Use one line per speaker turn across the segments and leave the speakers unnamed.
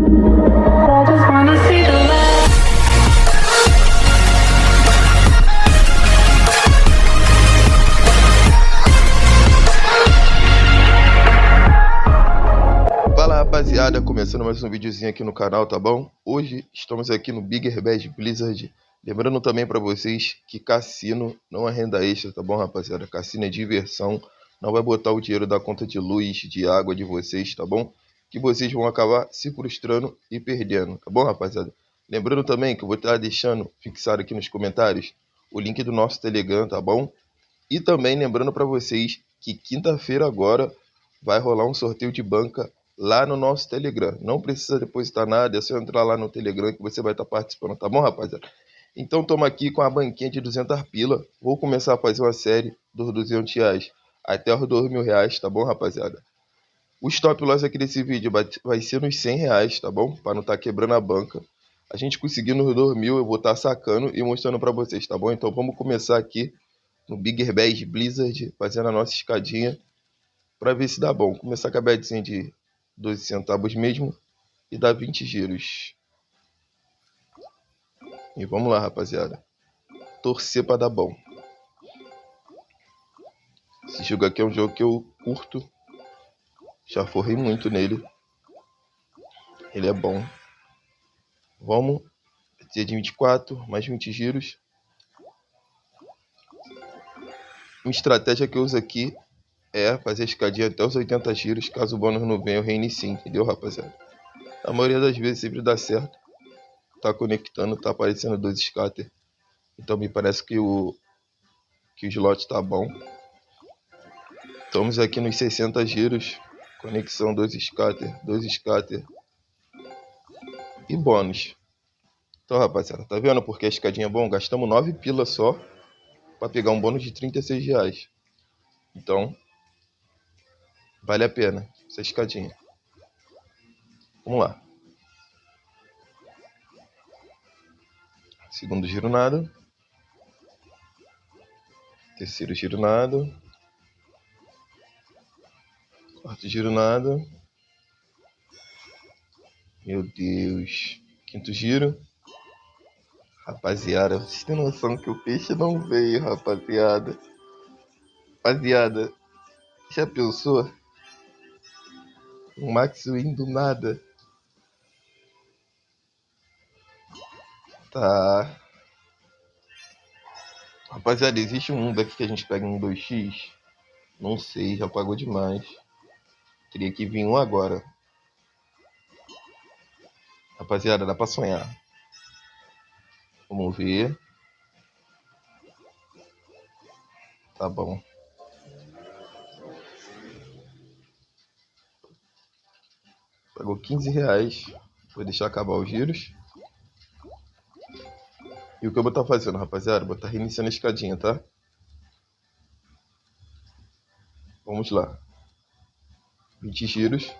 I just wanna see the light.
Fala rapaziada, começando mais um videozinho aqui no canal, tá bom? Hoje estamos aqui no Bigger Bad Blizzard. Lembrando também pra vocês que cassino não é renda extra, tá bom rapaziada? Cassino é diversão, não vai botar o dinheiro da conta de luz, de água de vocês, tá bom? Que vocês vão acabar se frustrando e perdendo, tá bom rapaziada? Lembrando também que eu vou estar deixando fixado aqui nos comentários o link do nosso Telegram, tá bom? E também lembrando pra vocês que quinta-feira agora vai rolar um sorteio de banca lá no nosso Telegram. Não precisa depositar nada, é só entrar lá no Telegram que você vai estar participando, tá bom, rapaziada? Então, estamos aqui com a banquinha de 200 pila. Vou começar a fazer uma série dos 200 reais até os 2.000 reais, tá bom, rapaziada? O stop loss aqui desse vídeo vai ser nos 100 reais, tá bom? Para não estar quebrando a banca. A gente conseguindo nos 2.000, eu vou estar sacando e mostrando para vocês, tá bom? Então, vamos começar aqui no Bigger Bad Blizzard, fazendo a nossa escadinha para ver se dá bom. Começar com a bedzinha de 12 centavos mesmo e dar 20 giros. E vamos lá, rapaziada. Torcer para dar bom. Esse jogo aqui é um jogo que eu curto. Já forrei muito nele. Ele é bom. Vamos. Dia de 24, mais 20 giros. Uma estratégia que eu uso aqui é fazer a escadinha até os 80 giros. Caso o bônus não venha, eu reinicio, entendeu, rapaziada? A maioria das vezes sempre dá certo. Tá conectando, tá aparecendo 2 scatter. Então me parece que o slot tá bom. Estamos aqui nos 60 giros. Conexão 2 scatter e bônus. Então, rapaziada, tá vendo porque a escadinha é bom? Gastamos 9 pila só para pegar um bônus de 36 reais. Então, vale a pena essa escadinha. Vamos lá. Segundo giro nada. Terceiro giro nada. Quarto giro nada. Meu Deus. Quinto giro. Rapaziada, vocês têm noção que o peixe não veio, rapaziada. Rapaziada, já pensou? Um max win do nada. Tá. Rapaziada, existe um daqui que a gente pega em 2x? Não sei, já pagou demais. Teria que vir um agora. Rapaziada, dá pra sonhar. Vamos ver. Tá bom. Pagou 15 reais. Vou deixar acabar os giros. E o que eu vou estar fazendo, rapaziada? Vou estar reiniciando a escadinha, tá? Vamos lá. 20 giros.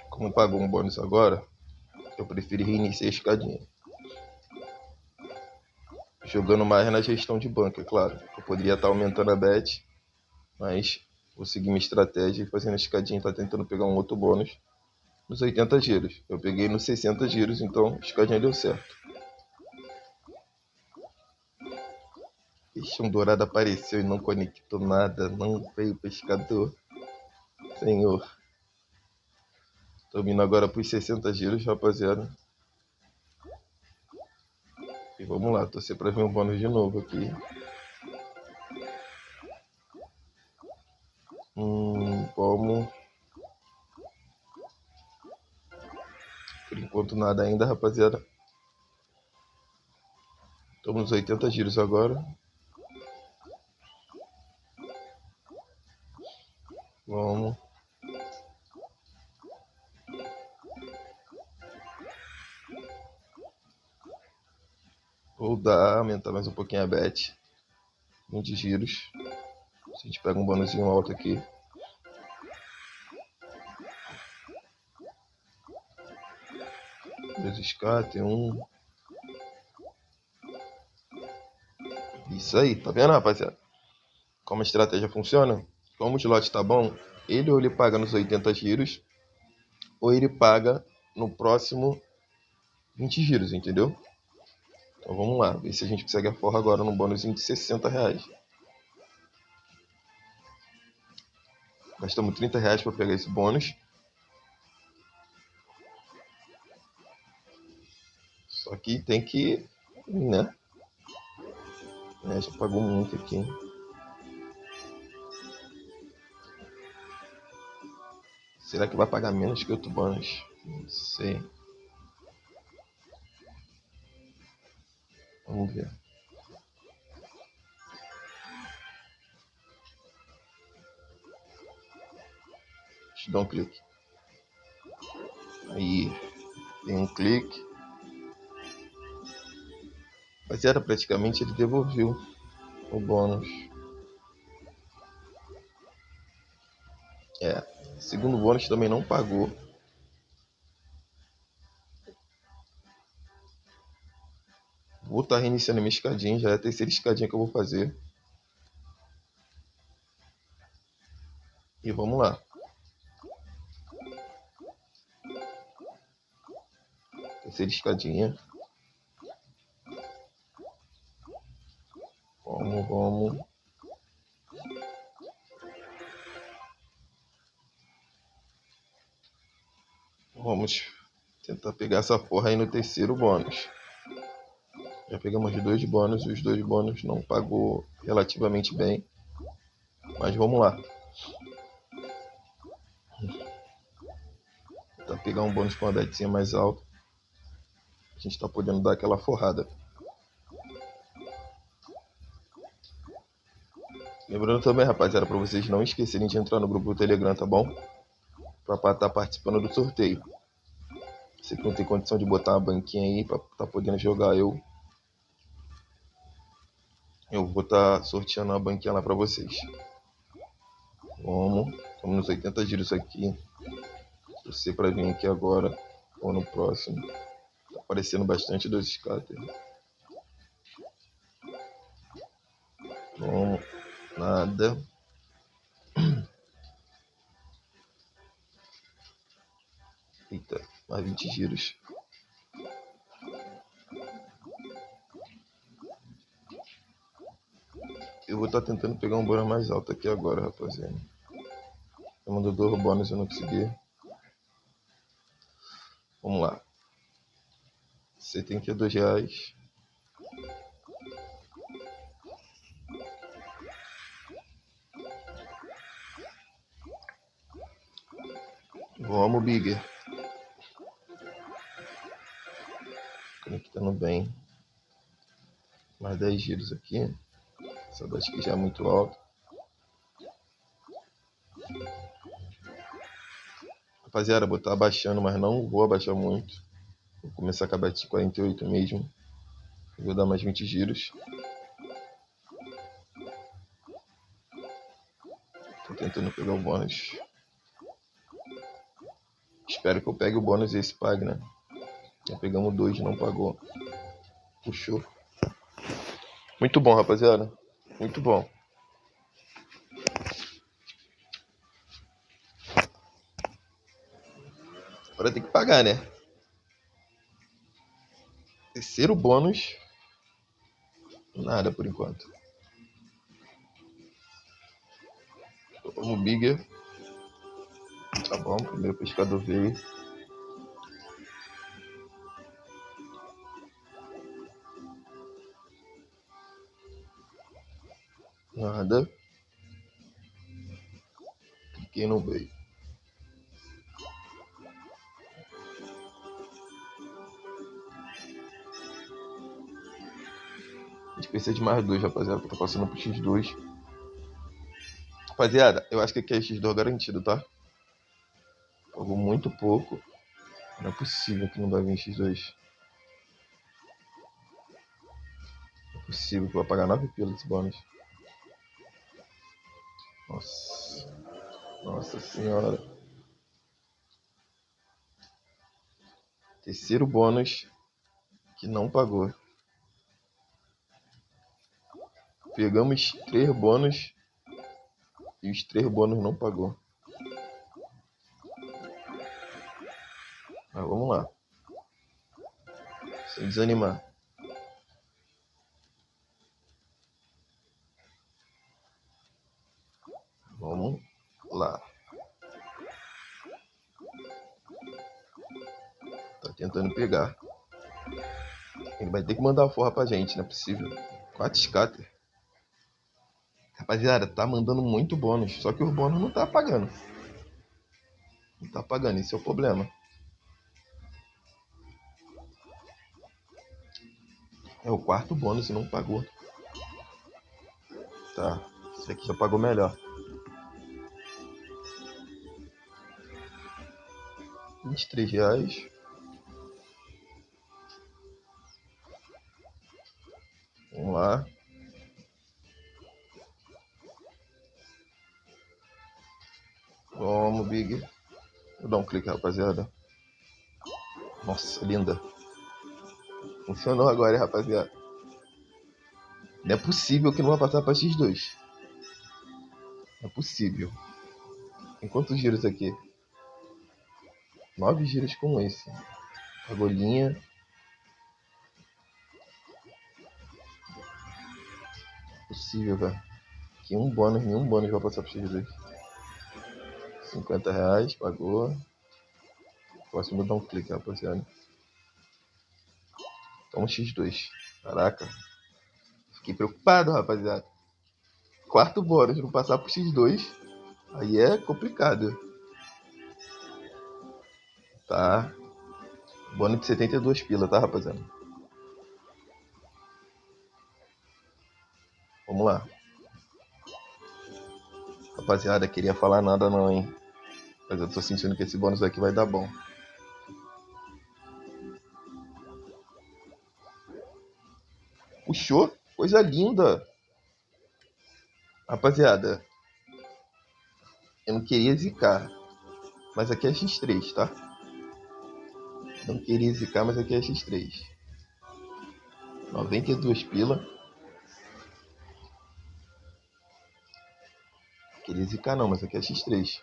Como pagou um bônus agora, eu preferi reiniciar a escadinha. Jogando mais na gestão de banco, é claro. Eu poderia estar aumentando a bet, mas vou seguir minha estratégia e fazendo a escadinha, tá tentando pegar um outro bônus nos 80 giros. Eu peguei nos 60 giros, então a escadinha deu certo. Peixe dourado apareceu e não conectou nada, não veio o pescador. Senhor. Tô vindo agora pros 60 giros, rapaziada. E vamos lá, torcer pra ver um bônus de novo aqui. Vamos. Por enquanto nada ainda, rapaziada. Estamos nos 80 giros agora. Vamos. Vou aumentar mais um pouquinho a bet. 20 giros. A gente pega um bônusinho alto aqui. Dois scatter, um. Isso aí, tá vendo, rapaziada? Como a estratégia funciona? Como o slot tá bom, ele ou ele paga nos 80 giros, ou ele paga no próximo 20 giros, entendeu? Então vamos lá, ver se a gente consegue a forra agora no bônus de R$60. Gastamos R$30 para pegar esse bônus. Só que tem que, né? Já pagou muito aqui. Será que vai pagar menos que outro bônus? Não sei. Vamos ver. Deixa eu dar um clique. Aí, tem um clique. Mas era praticamente ele devolveu o bônus. Segundo bônus também não pagou. Vou estar reiniciando minha escadinha, já é a terceira escadinha que eu vou fazer. E vamos lá. Terceira escadinha. Vamos. Vamos tentar pegar essa porra aí no terceiro bônus. Já pegamos 2 bônus, os 2 bônus não pagou relativamente bem. Mas vamos lá. Tentar pegar um bônus com uma betezinha mais alta. A gente tá podendo dar aquela forrada. Lembrando também, rapaziada, para vocês não esquecerem de entrar no grupo do Telegram, tá bom? Pra estar participando do sorteio. Você que não tem condição de botar uma banquinha aí pra tá podendo jogar, eu vou estar sorteando uma banquinha lá pra vocês. Estamos nos 80 giros aqui. Torcer pra vir aqui agora ou no próximo. Tá aparecendo bastante dois scatter. Vamos, nada. Eita, mais 20 giros. Eu vou estar tentando pegar um bônus mais alto aqui agora, rapaziada. Eu mandou 2 bônus e eu não consegui. Vamos lá. R$72. Vamos, Bigger. Conectando bem. Mais 10 giros aqui. Essa dose aqui já é muito alta. Rapaziada, vou estar abaixando, mas não vou abaixar muito. Vou começar com a bet de 48 mesmo. Vou dar mais 20 giros. Tô tentando pegar o bônus. Espero que eu pegue o bônus e esse pague, né? Já pegamos 2, não pagou. Puxou. Muito bom, rapaziada. Muito bom. Agora tem que pagar, né? Terceiro bônus. Nada por enquanto. Vamos, Bigger. Tá bom, primeiro pescador veio. Nada. Cliquei no veio. A gente precisa de mais 2, rapaziada, que tá passando pro X2. Rapaziada, eu acho que aqui é X2 garantido, tá? Pagou muito pouco. Não é possível que não vai vir X2. Não é possível que vai pagar 9 pila esse bônus. Nossa. Nossa senhora. Terceiro bônus que não pagou. Pegamos 3 bônus e os 3 bônus não pagou. Mas vamos lá. Sem desanimar. Vamos lá. Tá tentando pegar. Ele vai ter que mandar a forra pra gente, não é possível. 4 scatter. Rapaziada, tá mandando muito bônus. Só que o bônus não tá pagando. Não tá pagando, esse é o problema. É o quarto bônus e não pagou. Tá, esse aqui já pagou melhor. 23 reais. Vamos lá. Vamos, Big. Vou dar um clique, rapaziada. Nossa, linda. Funcionou agora, hein, rapaziada. Não é possível que não vai passar pra X2. Não é possível. Tem quantos giros aqui? 9 giros com esse. Agulhinha. Possível, velho. Aqui nenhum bônus vai passar pro X2. 50 reais, pagou. Próximo dar um clique, rapaziada. Então X2. Caraca. Fiquei preocupado, rapaziada. Quarto bônus, não passar pro X2. Aí é complicado. Tá. Bônus de 72 pila, tá, rapaziada? Vamos lá. Rapaziada, queria falar nada não, hein. Mas eu tô sentindo que esse bônus aqui vai dar bom. Puxou. Coisa linda. Rapaziada, eu não queria zicar. Mas aqui é X3, tá? Não queria zicar, mas aqui é X3. 92 pila. Queria zicar não, mas aqui é X3.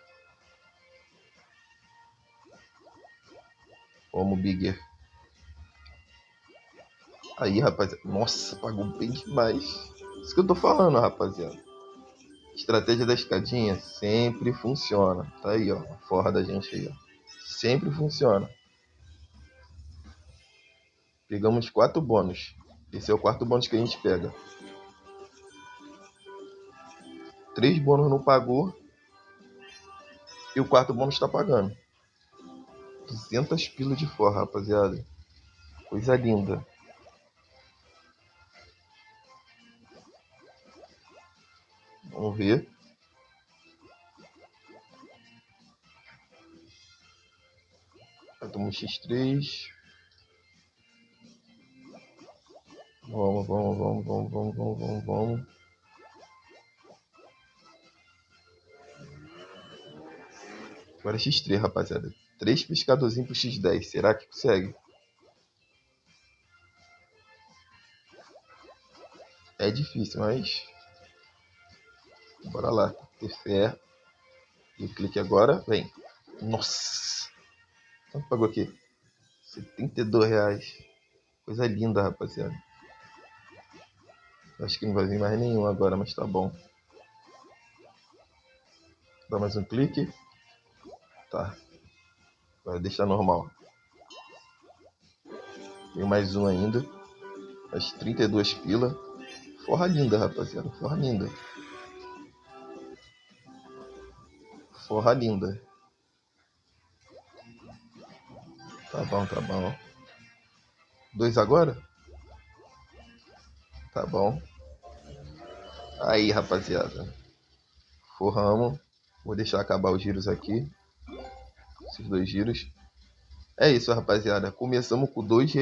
Vamos, Bigger. Aí, rapaziada. Nossa, pagou bem demais. Isso que eu tô falando, rapaziada. Estratégia da escadinha sempre funciona. Tá aí, ó. A forra da gente aí, ó. Sempre funciona. Pegamos 4 bônus. Esse é o quarto bônus que a gente pega. 3 bônus não pagou. E o quarto bônus tá pagando. 200 pila de forra, rapaziada. Coisa linda. Vamos ver. Tomamos X3. Vamos. Agora é X3, rapaziada. 3 pescadorzinhos pro X10. Será que consegue? É difícil, mas... Bora lá. Ter fé. E clique agora. Vem. Nossa. Quanto pagou aqui? 72 reais. Coisa linda, rapaziada. Acho que não vai vir mais nenhum agora, mas tá bom. Dá mais um clique. Tá. Vai deixar normal. Tem mais um ainda. As 32 pila. Forra linda, rapaziada. Forra linda. Forra linda. Tá bom. 2 agora? Tá bom. Aí, rapaziada. Forramos. Vou deixar acabar os giros aqui. Esses 2 giros. É isso, rapaziada. Começamos com 2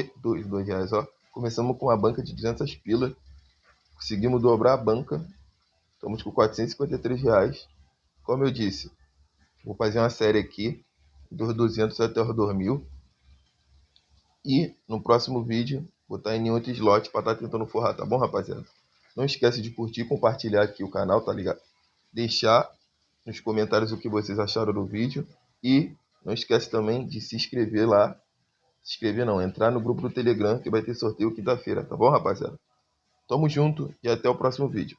reais, ó. Começamos com uma banca de 200 pila. Conseguimos dobrar a banca. Estamos com 453 reais. Como eu disse, vou fazer uma série aqui. Dos 200 até os 2000. E no próximo vídeo, vou estar em outro slot para estar tentando forrar, tá bom, rapaziada? Não esquece de curtir e compartilhar aqui o canal, tá ligado? Deixar nos comentários o que vocês acharam do vídeo. E Não esquece também de se inscrever lá. Se inscrever não, entrar no grupo do Telegram que vai ter sorteio quinta-feira, tá bom, rapaziada? Tamo junto e até o próximo vídeo.